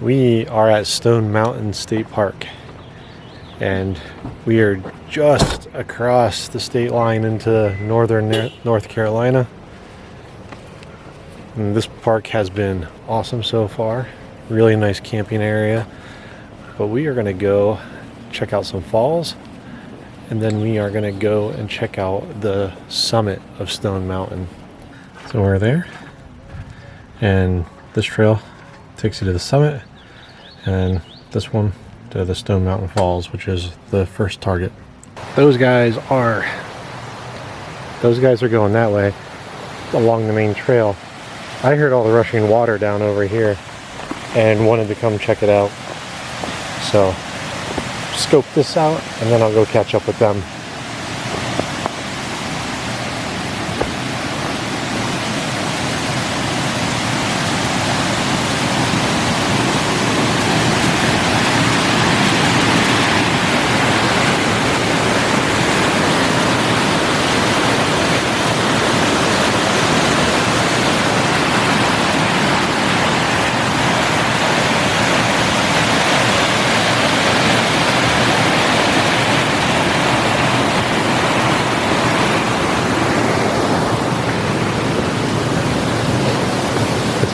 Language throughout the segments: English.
We are at Stone Mountain State Park, and we are just across the state line into northern North Carolina. And this park has been awesome so far. Really nice camping area. But we are going to go check out some falls, and then we are going to go and check out the summit of Stone Mountain. So we're there, and this trail takes you to the summit, and this one to the Stone Mountain Falls, which is the first target. Those guys are going that way along the main trail. I heard all the rushing water down over here and wanted to come check it out. So scope this out, and then I'll go catch up with them.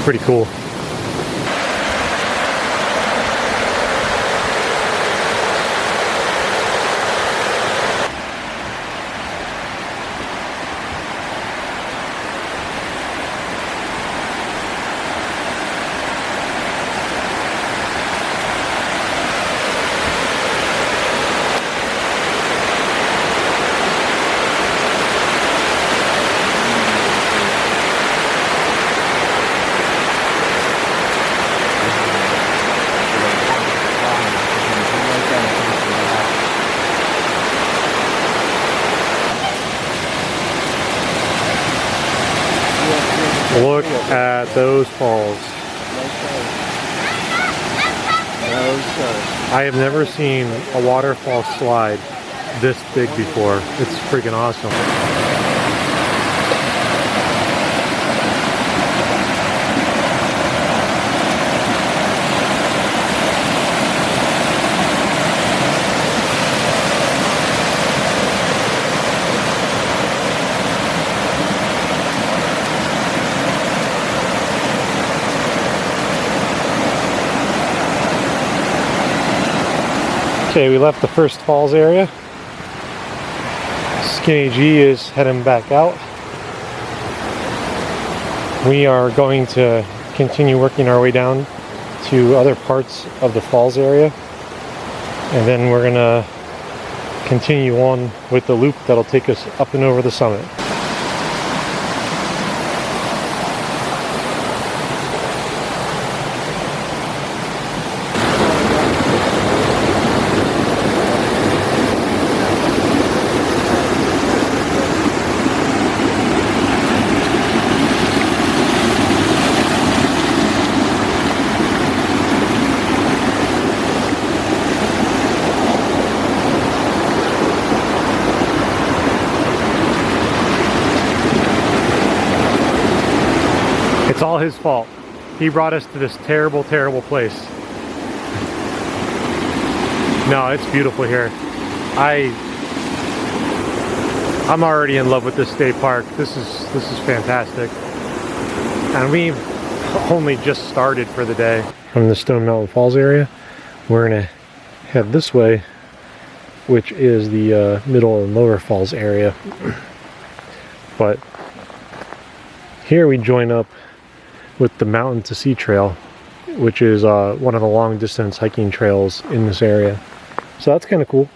Pretty cool. Look at those falls. I have never seen a waterfall slide this big before. It's freaking awesome. Okay, we left the first falls area. Skinny G is heading back out. We are going to continue working our way down to other parts of the falls area, and then we're gonna continue on with the loop that'll take us up and over the summit. It's all his fault. He brought us to this terrible, terrible place. No, it's beautiful here. I'm already in love with this state park. This is fantastic. And we've only just started for the day. From the Stone Mountain Falls area, we're gonna head this way, which is the Middle and Lower Falls area. But here we join up with the Mountain to Sea Trail, which is one of the long distance hiking trails in this area. So that's kind of cool.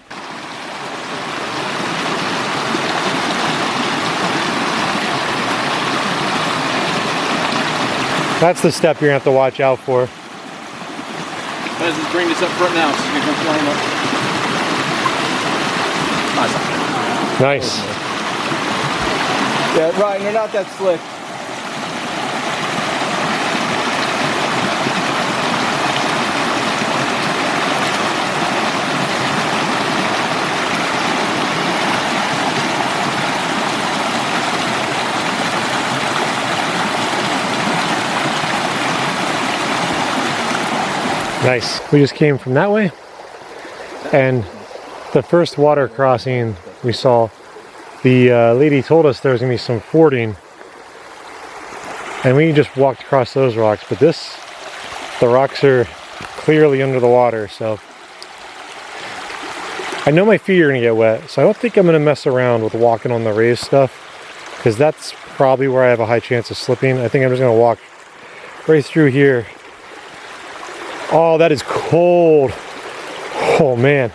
That's the step you're gonna have to watch out for. Let's just bring this up front now. So you can come flying up. Nice. Yeah, Ryan, you're not that slick. Nice. We just came from that way, and the first water crossing we saw, the lady told us there was gonna be some fording, and we just walked across those rocks, but the rocks are clearly under the water, so I know my feet are gonna get wet, so I don't think I'm gonna mess around with walking on the raised stuff, because that's probably where I have a high chance of slipping. I think I'm just gonna walk right through here. Oh, that is cold. Oh man.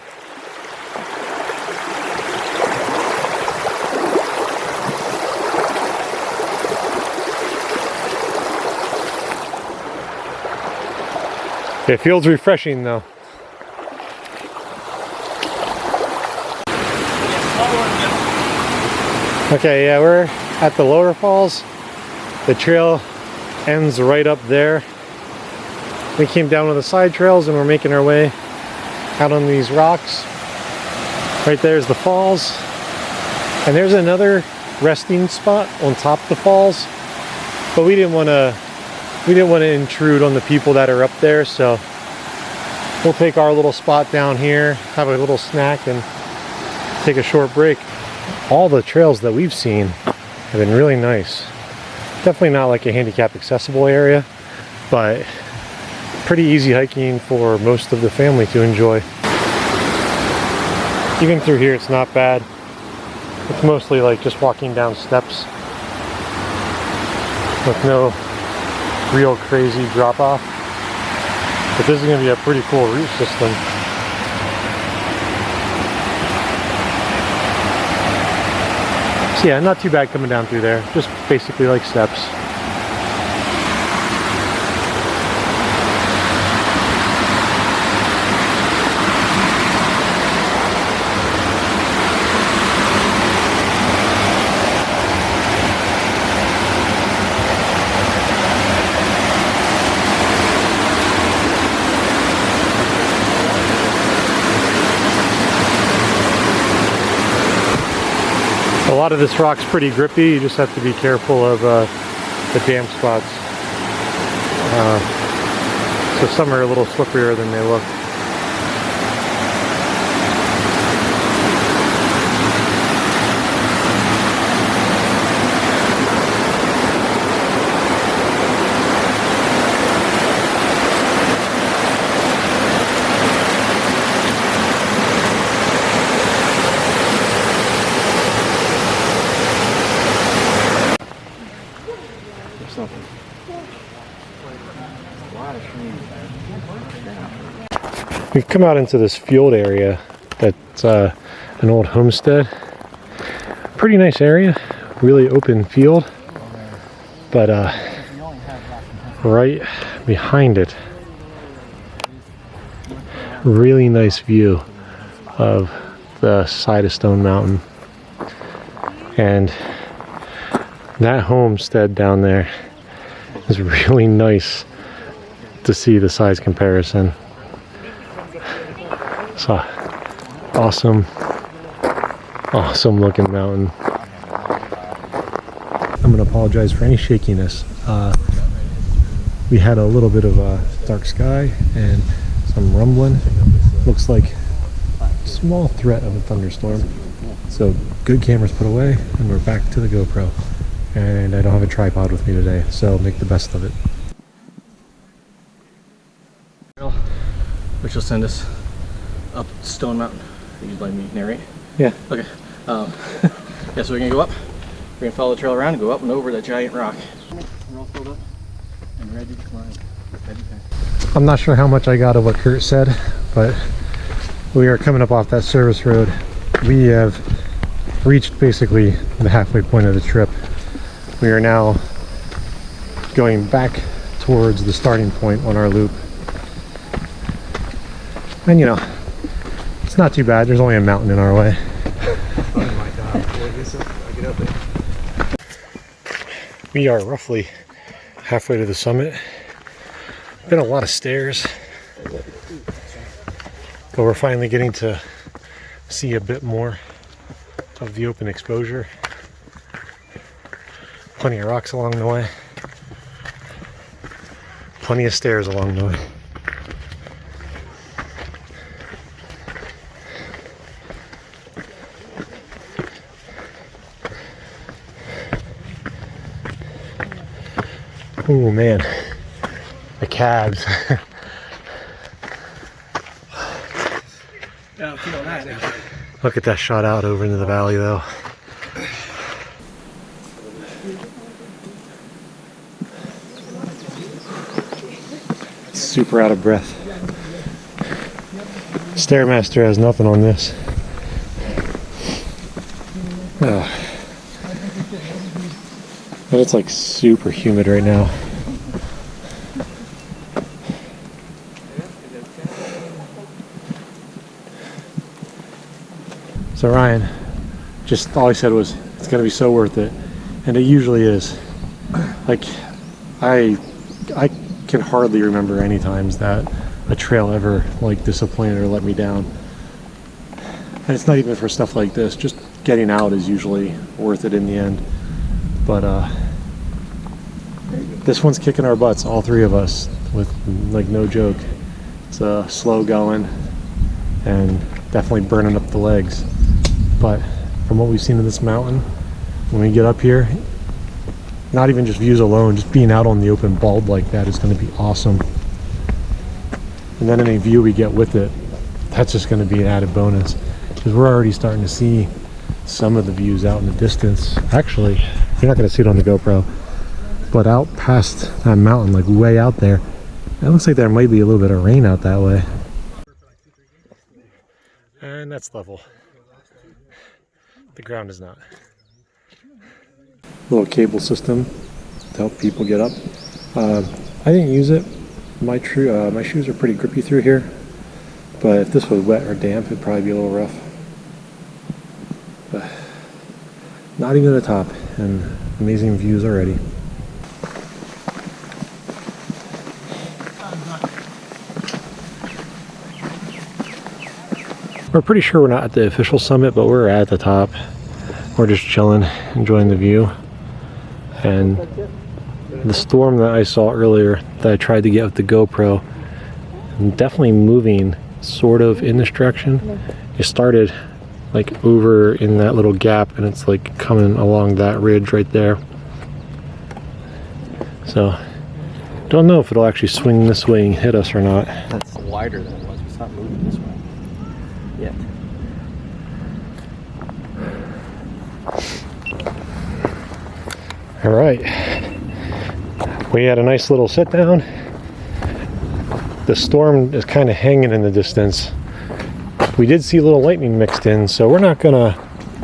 It feels refreshing though. Okay, yeah, we're at the lower falls. The trail ends right up there. We came down with the side trails and we're making our way out on these rocks. Right there's the falls. And there's another resting spot on top of the falls. But we didn't want to intrude on the people that are up there, so we'll take our little spot down here, have a little snack, and take a short break. All the trails that we've seen have been really nice. Definitely not like a handicap accessible area, but pretty easy hiking for most of the family to enjoy. Even through here it's not bad. It's mostly like just walking down steps with no real crazy drop off. But this is going to be a pretty cool route system. So yeah, not too bad coming down through there. Just basically like steps. A lot of this rock's pretty grippy. You just have to be careful of the damp spots. So some are a little slipperier than they look. We've come out into this field area that's an old homestead. Pretty nice area, really open field, but right behind it, really nice view of the side of Stone Mountain. And that homestead down there is really nice to see the size comparison. So awesome looking mountain. I'm gonna apologize for any shakiness. We had a little bit of a dark sky and some rumbling. Looks like a small threat of a thunderstorm. So good cameras put away and we're back to the GoPro. And I don't have a tripod with me today, so I'll make the best of it. Which will send us up Stone Mountain. You'd like me to narrate? Yeah. Okay. Yeah, so we're gonna go up. We're gonna follow the trail around and go up and over that giant rock. We're all filled up and ready to climb. I'm not sure how much I got of what Kurt said, but we are coming up off that service road. We have reached basically the halfway point of the trip. We are now going back towards the starting point on our loop. And you know, it's not too bad. There's only a mountain in our way. Oh my God. I get up there. We are roughly halfway to the summit. Been a lot of stairs, but we're finally getting to see a bit more of the open exposure. Plenty of rocks along the way. Plenty of stairs along the way. Oh man, the cabs. Yeah, I'm feeling that now. Look at that shot out over into the valley though. Super out of breath. Stairmaster has nothing on this. Oh. But it's like super humid right now. So Ryan, just all he said was, it's gonna be so worth it. And it usually is. Like, I can hardly remember any times that a trail ever like disappointed or let me down. And it's not even for stuff like this, just getting out is usually worth it in the end. But this one's kicking our butts, all three of us, with like no joke. It's slow going and definitely burning up the legs. But from what we've seen of this mountain, when we get up here, not even just views alone, just being out on the open bald like that is going to be awesome. And then any view we get with it, that's just going to be an added bonus. Because we're already starting to see some of the views out in the distance. Actually, you're not going to see it on the GoPro, but out past that mountain, like way out there, it looks like there might be a little bit of rain out that way. And that's level. The ground is not. Little cable system to help people get up. I didn't use it. My shoes are pretty grippy through here, but if this was wet or damp, it'd probably be a little rough. But not even at the top, and amazing views already. We're pretty sure we're not at the official summit, but we're at the top. We're just chilling, enjoying the view. And the storm that I saw earlier that I tried to get with the GoPro, definitely moving sort of in this direction. It started like over in that little gap and it's like coming along that ridge right there. So don't know if it'll actually swing this way and hit us or not. That's wider than it was. It's not moving this way yet. All right, we had a nice little sit down. The storm is kind of hanging in the distance. We did see a little lightning mixed in, so we're not gonna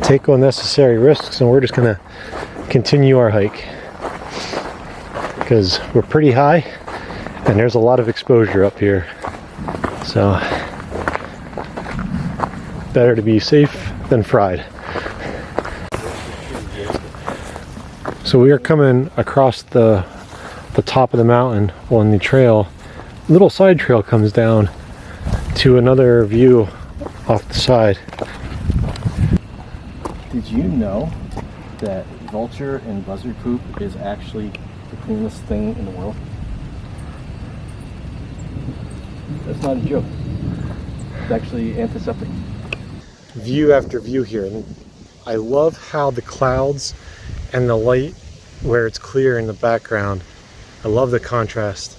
take unnecessary risks and we're just gonna continue our hike because we're pretty high and there's a lot of exposure up here. So better to be safe than fried. So we are coming across the top of the mountain on the trail. Little side trail comes down to another view off the side. Did you know that vulture and buzzard poop is actually the cleanest thing in the world? That's not a joke. It's actually antiseptic. View after view here. And I love how the clouds and the light where it's clear in the background. I love the contrast.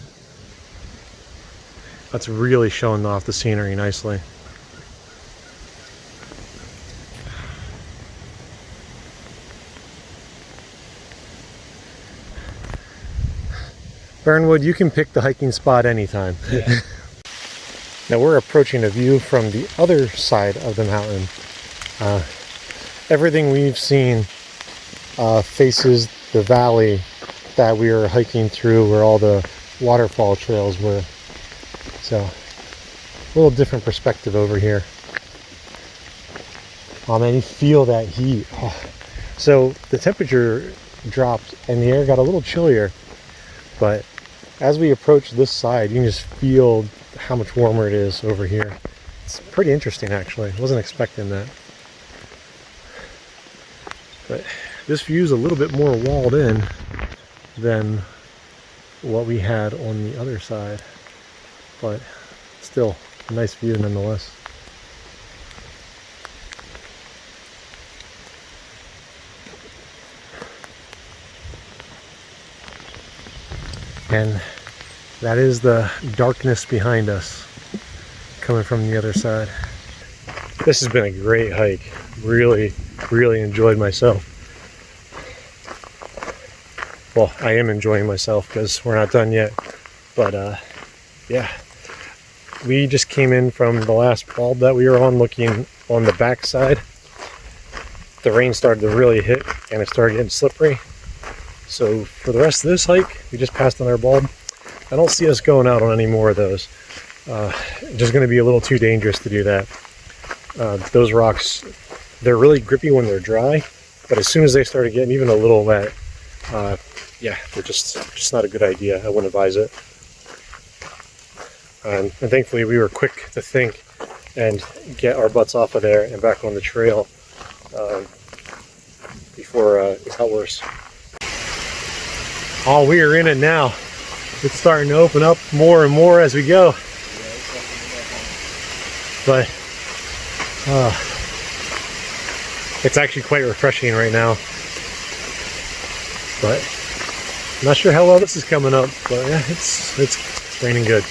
That's really showing off the scenery nicely. Burnwood, you can pick the hiking spot anytime. Yeah. Now we're approaching a view from the other side of the mountain. Everything we've seen faces the valley that we were hiking through where all the waterfall trails were. So a little different perspective over here. Oh man, you feel that heat. Oh. So the temperature dropped and the air got a little chillier, but as we approach this side, you can just feel how much warmer it is over here. It's pretty interesting actually. I wasn't expecting that. But this view is a little bit more walled in than what we had on the other side, but still a nice view nonetheless. And that is the darkness behind us coming from the other side. This has been a great hike. Really, really enjoyed myself. Well, I am enjoying myself because we're not done yet. But yeah, we just came in from the last bulb that we were on, looking on the back side. The rain started to really hit and it started getting slippery. So for the rest of this hike, we just passed another bulb. I don't see us going out on any more of those. Just going to be a little too dangerous to do that. Those rocks, they're really grippy when they're dry, but as soon as they started getting even a little wet, yeah, they're just not a good idea. I wouldn't advise it. And thankfully we were quick to think and get our butts off of there and back on the trail before it got worse. Oh, we are in it now. It's starting to open up more and more as we go. But it's actually quite refreshing right now. But I'm not sure how well this is coming up, but yeah, it's raining good.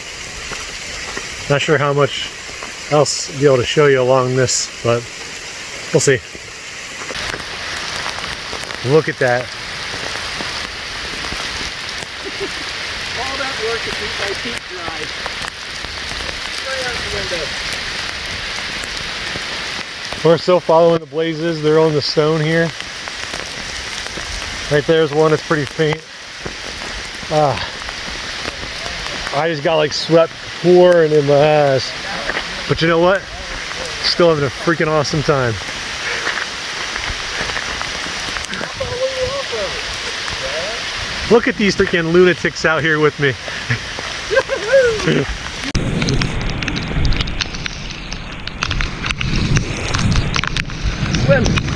Not sure how much else I'll be able to show you along this, but we'll see. Look at that. All that work to keep my feet dry. Right out the window. We're still following the blazes. They're on the stone here. Right there's one that's pretty faint. I just got like sweat pouring in my ass. But you know what? Still having a freaking awesome time. Look at these freaking lunatics out here with me. Swim!